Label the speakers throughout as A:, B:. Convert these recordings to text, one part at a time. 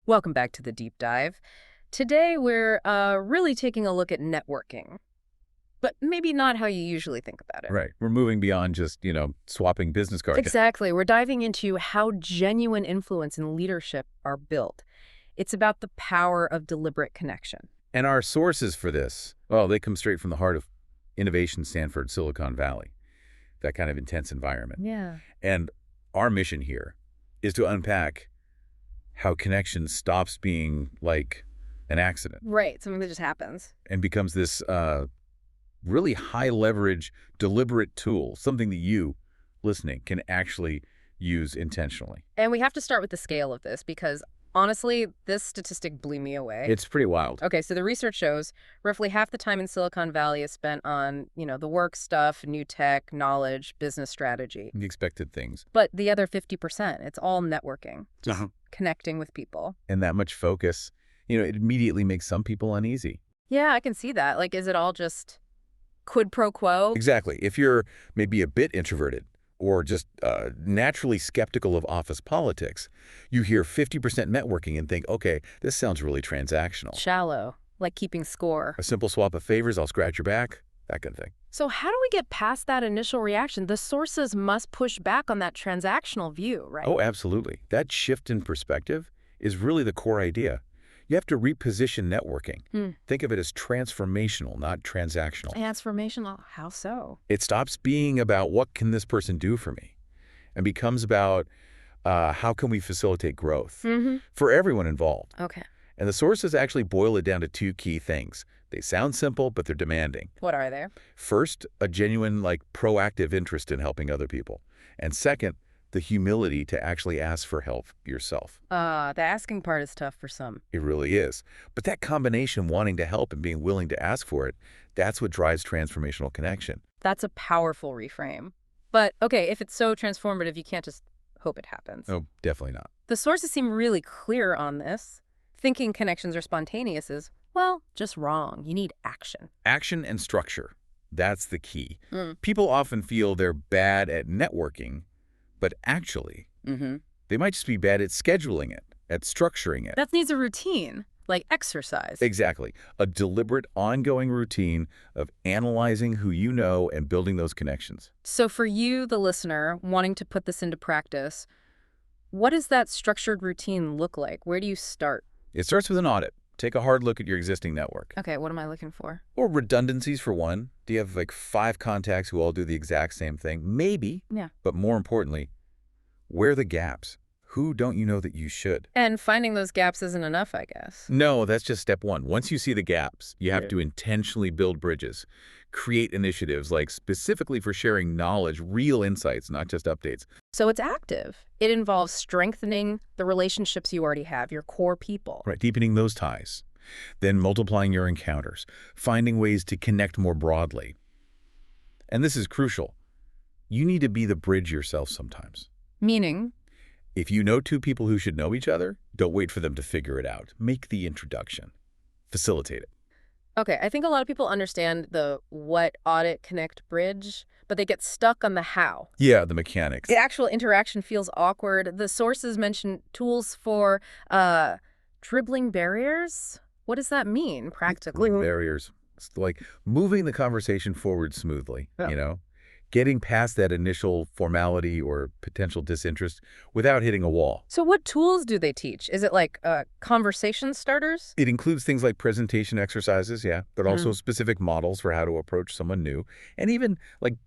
A: Welcome back to the deep dive. Today we're really taking a look at networking, but maybe not how you usually think about it.
B: Right. We're moving beyond just, swapping business cards.
A: Exactly. We're diving into how genuine influence and leadership are built. It's about the power of deliberate connection.
B: And our sources for this, well, they come straight from the heart of innovation Stanford, Silicon Valley, that kind of intense environment.
A: Yeah.
B: And our mission here is to unpack how connection stops being like an accident
A: Right. Something that just happens.
B: and becomes this really high leverage, deliberate tool, something that you, listening, can actually use intentionally.
A: And we have to start with the scale of this because, honestly, this statistic blew me away.
B: It's pretty wild.
A: Okay, so the research shows roughly half the time in Silicon Valley is spent on, the work stuff, new tech, knowledge, business strategy.
B: The expected things.
A: But the other 50%, it's all networking, just
B: Uh-huh.
A: connecting with people.
B: And that much focus, it immediately makes some people uneasy.
A: Yeah, I can see that. Like, is it all just quid pro quo?
B: Exactly. If you're maybe a bit introverted or just naturally skeptical of office politics, you hear 50% networking and think, okay, this sounds really transactional.
A: Shallow, like keeping score.
B: A simple swap of favors, I'll scratch your back, that kind of thing.
A: So how do we get past that initial reaction? The sources must push back on that transactional view, right?
B: Oh, absolutely. That shift in perspective is really the core idea. You have to reposition networking. Think of it as transformational, not transactional.
A: Transformational, how so?
B: It stops being about what can this person do for me and becomes about how can we facilitate growth for everyone involved.
A: Okay.
B: And the sources actually boil it down to two key things. They sound simple, but they're demanding.
A: What are they?
B: First, a genuine, proactive interest in helping other people. And second, the humility to actually ask for help yourself.
A: The asking part is tough for some.
B: It really is. But that combination, wanting to help and being willing to ask for it, that's what drives transformational connection.
A: That's a powerful reframe. But, okay, if it's so transformative, you can't just hope it happens.
B: Oh, definitely not.
A: The sources seem really clear on this. Thinking connections are spontaneous is, well, just wrong. You need action.
B: Action and structure. That's the key. People often feel they're bad at networking, but actually, they might just be bad at scheduling it, at structuring it.
A: That needs a routine, like exercise.
B: Exactly. A deliberate, ongoing routine of analyzing who you know and building those connections.
A: So for you, the listener, wanting to put this into practice, what does that structured routine look like? Where do you start?
B: It starts with an audit. Take a hard look at your existing network.
A: Okay, what am I looking for?
B: Or redundancies, for one. Do you have 5 contacts who all do the exact same thing? Maybe.
A: Yeah.
B: But more importantly, where are the gaps? Who don't you know that you should?
A: And finding those gaps isn't enough, I guess.
B: No, that's just step one. Once you see the gaps, you have to intentionally build bridges. Create initiatives specifically for sharing knowledge, real insights, not just updates.
A: So it's active. It involves strengthening the relationships you already have, your core people.
B: Right, deepening those ties. Then multiplying your encounters, finding ways to connect more broadly. And this is crucial. You need to be the bridge yourself sometimes.
A: Meaning?
B: If you know 2 people who should know each other, don't wait for them to figure it out. Make the introduction. Facilitate it.
A: Okay, I think a lot of people understand the what, audit, connect, bridge, but they get stuck on the how.
B: Yeah, the mechanics.
A: The actual interaction feels awkward. The sources mention tools for dribbling barriers. What does that mean, practically?
B: Barriers. It's like moving the conversation forward smoothly, Getting past that initial formality or potential disinterest without hitting a wall.
A: So what tools do they teach? Is it like conversation starters?
B: It includes things like presentation exercises, but also specific models for how to approach someone new, and even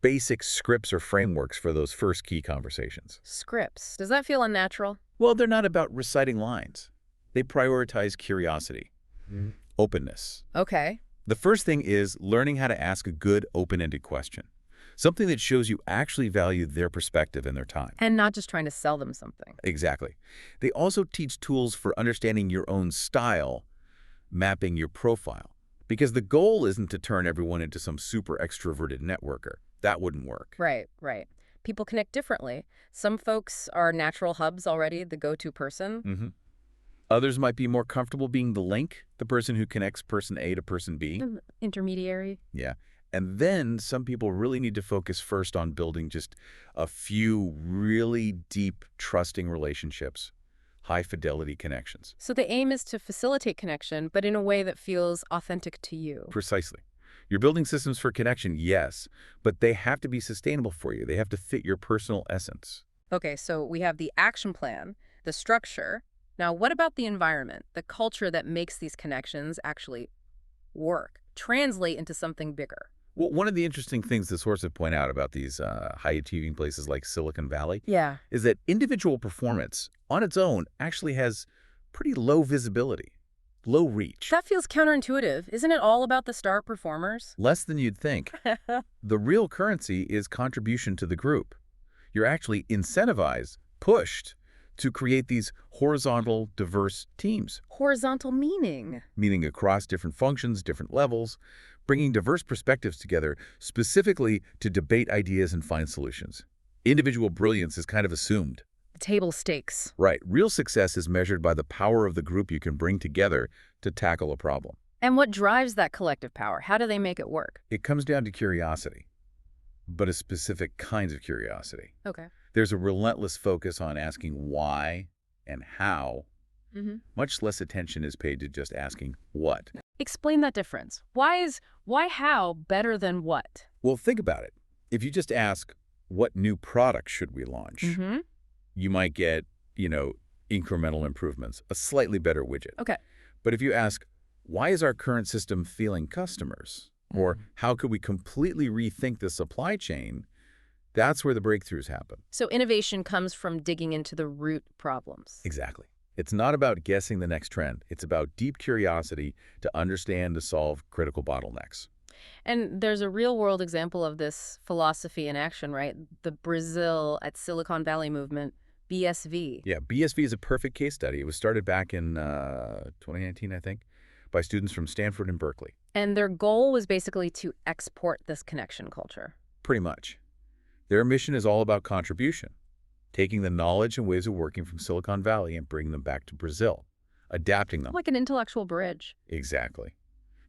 B: basic scripts or frameworks for those first key conversations.
A: Scripts. Does that feel unnatural?
B: Well, they're not about reciting lines. They prioritize curiosity, openness.
A: Okay.
B: The first thing is learning how to ask a good, open-ended question. Something that shows you actually value their perspective and their time.
A: And not just trying to sell them something.
B: Exactly. They also teach tools for understanding your own style, mapping your profile. Because the goal isn't to turn everyone into some super extroverted networker. That wouldn't work.
A: Right. People connect differently. Some folks are natural hubs already, the go-to person.
B: Others might be more comfortable being the link, the person who connects person A to person B.
A: Intermediary.
B: Yeah. And then some people really need to focus first on building just a few really deep, trusting relationships high-fidelity connections.
A: So the aim is to facilitate connection, but in a way that feels authentic to you.
B: Precisely. You're building systems for connection, yes, but they have to be sustainable for you. They have to fit your personal essence.
A: Okay, so we have the action plan, the structure. Now, what about the environment, the culture that makes these connections actually work, translate into something bigger?
B: Well, one of the interesting things the sources point out about these high-achieving places like Silicon Valley
A: Yeah.
B: is that individual performance on its own actually has pretty low visibility, low reach.
A: That feels counterintuitive. Isn't it all about the star performers?
B: Less than you'd think. The real currency is contribution to the group. You're actually incentivized, pushed, to create these horizontal, diverse teams.
A: Horizontal meaning.
B: Meaning across different functions, different levels, bringing diverse perspectives together specifically to debate ideas and find solutions. Individual brilliance is kind of assumed.
A: Table stakes.
B: Right. Real success is measured by the power of the group you can bring together to tackle a problem.
A: And what drives that collective power? How do they make it work?
B: It comes down to curiosity, but a specific kinds of curiosity.
A: Okay.
B: There's a relentless focus on asking why and how. Much less attention is paid to just asking what.
A: Explain that difference. Why how better than what?
B: Well, think about it. If you just ask, what new product should we launch? You might get, incremental improvements, a slightly better widget.
A: Okay.
B: But if you ask, why is our current system failing customers? Or how could we completely rethink the supply chain? That's where the breakthroughs happen.
A: So innovation comes from digging into the root problems.
B: Exactly. It's not about guessing the next trend. It's about deep curiosity to understand to solve critical bottlenecks.
A: And there's a real-world example of this philosophy in action, right? The Brazil at Silicon Valley movement, BSV.
B: Yeah, BSV is a perfect case study. It was started back in 2019, I think, by students from Stanford and Berkeley.
A: And their goal was basically to export this connection culture.
B: Pretty much. Their mission is all about contribution, taking the knowledge and ways of working from Silicon Valley and bringing them back to Brazil, adapting them.
A: Like an intellectual bridge.
B: Exactly.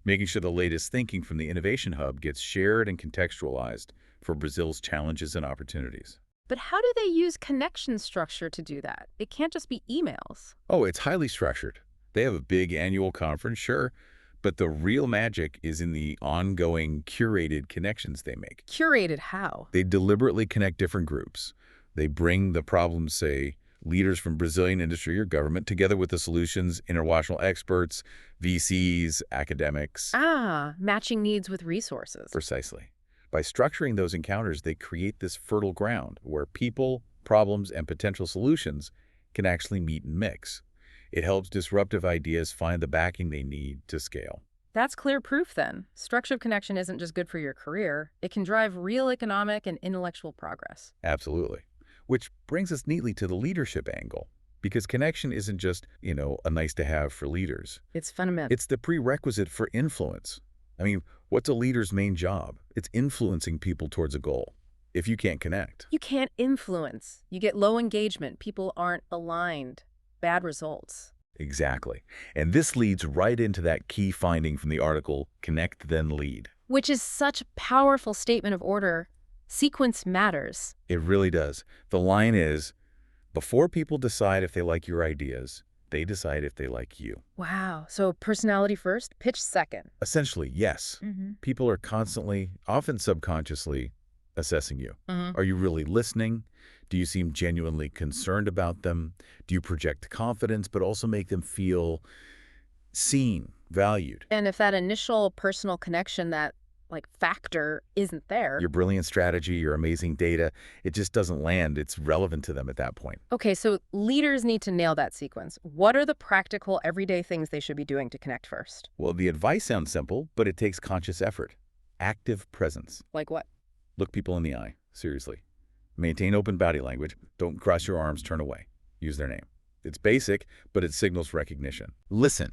B: Making sure the latest thinking from the Innovation Hub gets shared and contextualized for Brazil's challenges and opportunities.
A: But how do they use connection structure to do that? It can't just be emails.
B: Oh, it's highly structured. They have a big annual conference, sure, but the real magic is in the ongoing curated connections they make.
A: Curated how?
B: They deliberately connect different groups. They bring the problems, say, leaders from Brazilian industry or government together with the solutions, international experts, VCs, academics.
A: Matching needs with resources.
B: Precisely. By structuring those encounters, they create this fertile ground where people, problems, and potential solutions can actually meet and mix. It helps disruptive ideas find the backing they need to scale.
A: That's clear proof, then. Structured connection isn't just good for your career. It can drive real economic and intellectual progress.
B: Absolutely. Which brings us neatly to the leadership angle. Because connection isn't just, a nice-to-have for leaders.
A: It's fundamental.
B: It's the prerequisite for influence. I mean, what's a leader's main job? It's influencing people towards a goal. If you can't connect.
A: You can't influence. You get low engagement. People aren't aligned. Bad results.
B: Exactly. And this leads right into that key finding from the article, Connect Then Lead.
A: Which is such a powerful statement of order. Sequence matters.
B: It really does. The line is, before people decide if they like your ideas, they decide if they like you.
A: Wow. So personality first, pitch second.
B: Essentially, yes. People are constantly, often subconsciously, assessing you. Are you really listening? Do you seem genuinely concerned about them? Do you project confidence but also make them feel seen, valued?
A: And if that initial personal connection, that factor isn't there.
B: Your brilliant strategy, your amazing data, it just doesn't land. It's relevant to them at that point.
A: Okay, so leaders need to nail that sequence. What are the practical, everyday things they should be doing to connect first?
B: Well, the advice sounds simple, but it takes conscious effort. Active presence.
A: Like what?
B: Look people in the eye, seriously. Maintain open body language. Don't cross your arms, turn away. Use their name. It's basic, but it signals recognition. Listen.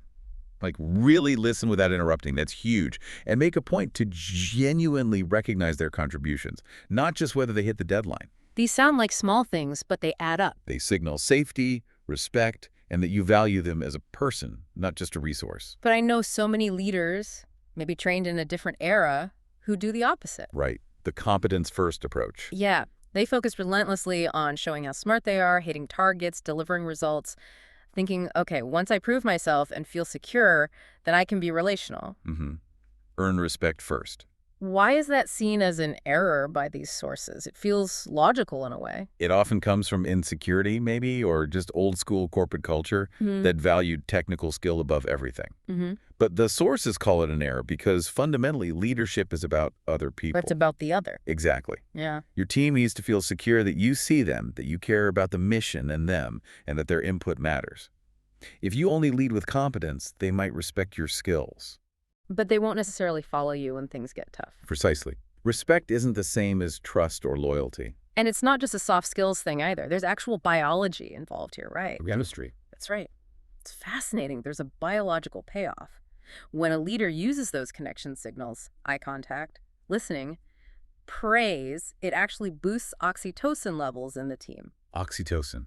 B: Really listen without interrupting. That's huge. And make a point to genuinely recognize their contributions, not just whether they hit the deadline.
A: These sound like small things, but they add up.
B: They signal safety, respect, and that you value them as a person, not just a resource.
A: But I know so many leaders, maybe trained in a different era, who do the opposite.
B: Right. The competence-first approach.
A: Yeah. They focus relentlessly on showing how smart they are, hitting targets, delivering results. Thinking, okay, once I prove myself and feel secure, then I can be relational.
B: Hmm. Earn respect first.
A: Why is that seen as an error by these sources? It feels logical in a way.
B: It often comes from insecurity, maybe, or just old school corporate culture
A: Mm-hmm.
B: that valued technical skill above everything.
A: Mm-hmm.
B: But the sources call it an error because fundamentally leadership is about other
A: But it's
B: people.
A: about the other.
B: Exactly.
A: Yeah.
B: Your team needs to feel secure that you see them, that you care about the mission and them, and that their input matters. If you only lead with competence, they might respect your skills.
A: But they won't necessarily follow you when things get tough.
B: Precisely. Respect isn't the same as trust or loyalty.
A: And it's not just a soft skills thing either. There's actual biology involved here, right?
B: Chemistry.
A: That's right. It's fascinating. There's a biological payoff. When a leader uses those connection signals, eye contact, listening, praise, it actually boosts oxytocin levels in the team.
B: Oxytocin.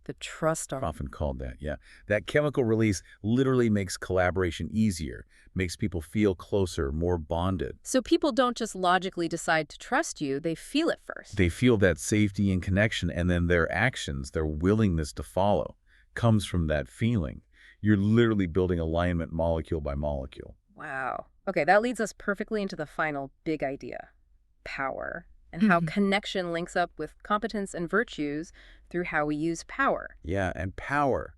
A: The trust hormone.
B: Often called that, yeah. That chemical release literally makes collaboration easier, makes people feel closer, more bonded.
A: So people don't just logically decide to trust you, they feel it first.
B: They feel that safety and connection, and then their actions, their willingness to follow, comes from that feeling. You're literally building alignment molecule by molecule.
A: Wow. Okay, that leads us perfectly into the final big idea, power, and how connection links up with competence and virtues through how we use power.
B: Yeah, and power.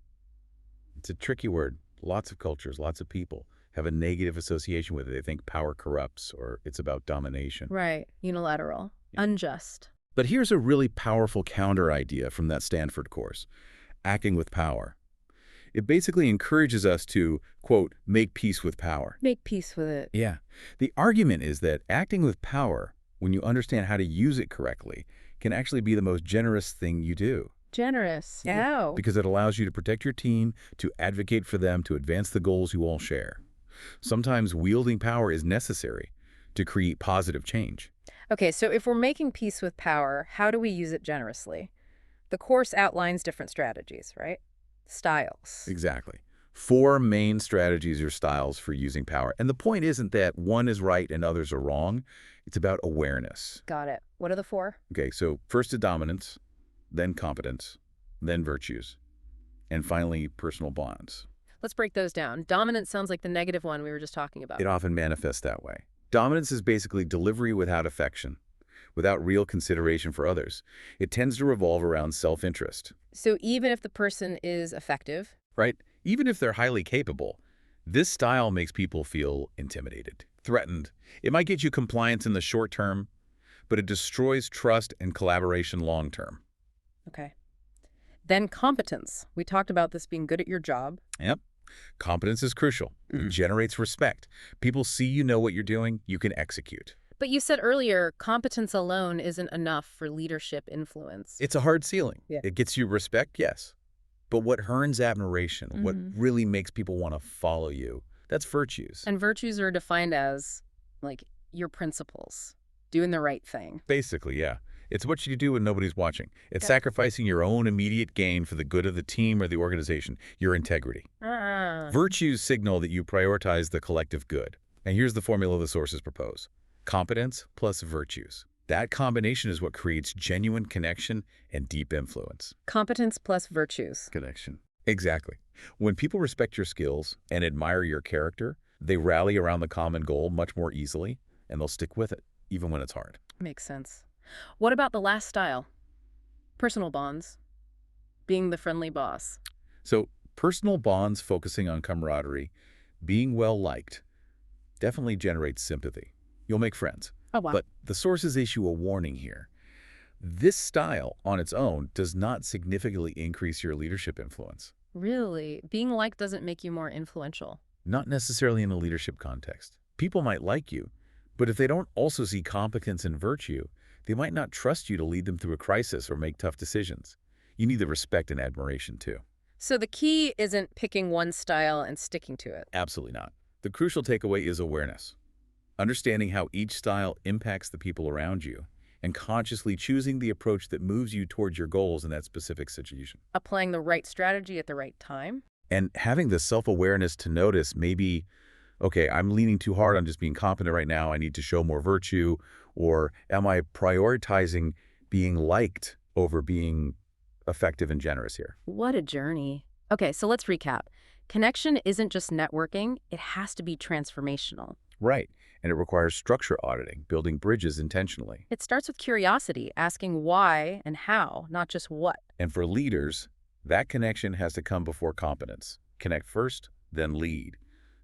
B: It's a tricky word. Lots of cultures, lots of people have a negative association with it. They think power corrupts or it's about domination.
A: Right. Unilateral. Unjust.
B: But here's a really powerful counter idea from that Stanford course, acting with power. It basically encourages us to, quote, make peace with power.
A: Make peace with it.
B: Yeah. The argument is that acting with power, when you understand how to use it correctly, can actually be the most generous thing you do.
A: Generous.
B: Yeah.
A: How?
B: Because it allows you to protect your team, to advocate for them, to advance the goals you all share. Sometimes wielding power is necessary to create positive change.
A: Okay, so if we're making peace with power, how do we use it generously? The course outlines different strategies, right? Styles.
B: Exactly. 4 main strategies or styles for using power. And the point isn't that one is right and others are wrong. It's about awareness.
A: Got it. What are the 4?
B: Okay, so first is dominance, then competence, then virtues, and finally personal bonds.
A: Let's break those down. Dominance sounds like the negative one we were just talking about.
B: It often manifests that way. Dominance is basically delivery without affection, without real consideration for others. It tends to revolve around self-interest.
A: So even if the person is effective,
B: Right? Even if they're highly capable, this style makes people feel intimidated, threatened. It might get you compliance in the short term, but it destroys trust and collaboration long term.
A: okay. Then competence. We talked about this being good at your job.
B: Yep. Competence is crucial. It generates respect. People see you know what you're doing, you can execute.
A: But you said earlier, competence alone isn't enough for leadership influence.
B: It's a hard ceiling.
A: Yeah.
B: It gets you respect, yes. But what earns admiration, what really makes people want to follow you, that's virtues.
A: And virtues are defined as, like, your principles, doing the right thing.
B: Basically, yeah. It's what you do when nobody's watching. It's
A: Okay.
B: sacrificing your own immediate gain for the good of the team or the organization, your integrity. Virtues signal that you prioritize the collective good. And here's the formula the sources propose. Competence plus virtues. That combination is what creates genuine connection and deep influence.
A: Competence plus virtues.
B: Connection. Exactly. When people respect your skills and admire your character, they rally around the common goal much more easily, and they'll stick with it, even when it's hard.
A: Makes sense. What about the last style? Personal bonds. Being the friendly boss.
B: So personal bonds focusing on camaraderie, being well-liked, definitely generates sympathy. You'll make friends.
A: Oh, wow.
B: But the sources issue a warning here. This style on its own does not significantly increase your leadership influence.
A: Really? Being liked doesn't make you more influential.
B: Not necessarily in a leadership context. People might like you, but if they don't also see competence and virtue, they might not trust you to lead them through a crisis or make tough decisions. You need the respect and admiration too.
A: So the key isn't picking one style and sticking to it.
B: Absolutely not. The crucial takeaway is awareness. Understanding how each style impacts the people around you and consciously choosing the approach that moves you towards your goals in that specific situation.
A: Applying the right strategy at the right time.
B: And having the self-awareness to notice maybe, okay, I'm leaning too hard on just being competent right now. I need to show more virtue. Or am I prioritizing being liked over being effective and generous here?
A: What a journey. Okay, so let's recap. Connection isn't just networking, it has to be transformational.
B: Right. And it requires structure auditing, building bridges intentionally.
A: It starts with curiosity, asking why and how, not just what.
B: And for leaders, that connection has to come before competence. Connect first, then lead.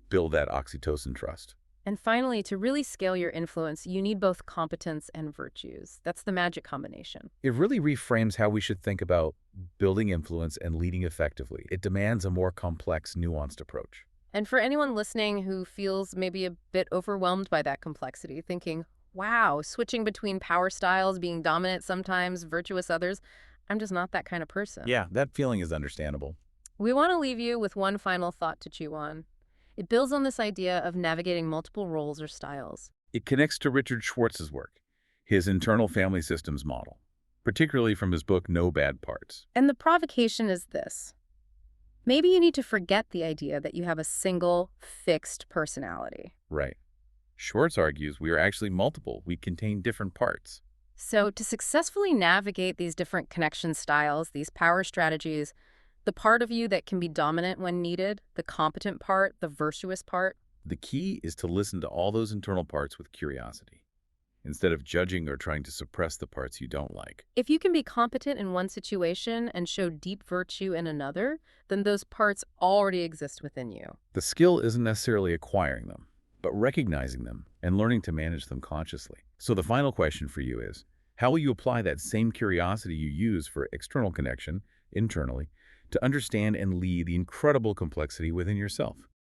B: Build that oxytocin trust.
A: And finally, to really scale your influence, you need both competence and virtues. That's the magic combination.
B: It really reframes how we should think about building influence and leading effectively. It demands a more complex, nuanced approach.
A: And for anyone listening who feels maybe a bit overwhelmed by that complexity, thinking, wow, switching between power styles, being dominant sometimes, virtuous others, I'm just not that kind of person.
B: Yeah, that feeling is understandable.
A: We want to leave you with one final thought to chew on. It builds on this idea of navigating multiple roles or styles.
B: It connects to Richard Schwartz's work, his internal family systems model, particularly from his book No Bad Parts.
A: And the provocation is this. Maybe you need to forget the idea that you have a single, fixed personality.
B: Right. Schwartz argues we are actually multiple. We contain different parts.
A: So to successfully navigate these different connection styles, these power strategies, the part of you that can be dominant when needed, the competent part, the virtuous part,
B: The key is to listen to all those internal parts with curiosity, instead of judging or trying to suppress the parts you don't like.
A: if you can be competent in one situation and show deep virtue in another, then those parts already exist within you.
B: The skill isn't necessarily acquiring them, but recognizing them and learning to manage them consciously. So the final question for you is, how will you apply that same curiosity you use for external connection, internally, to understand and lead the incredible complexity within yourself?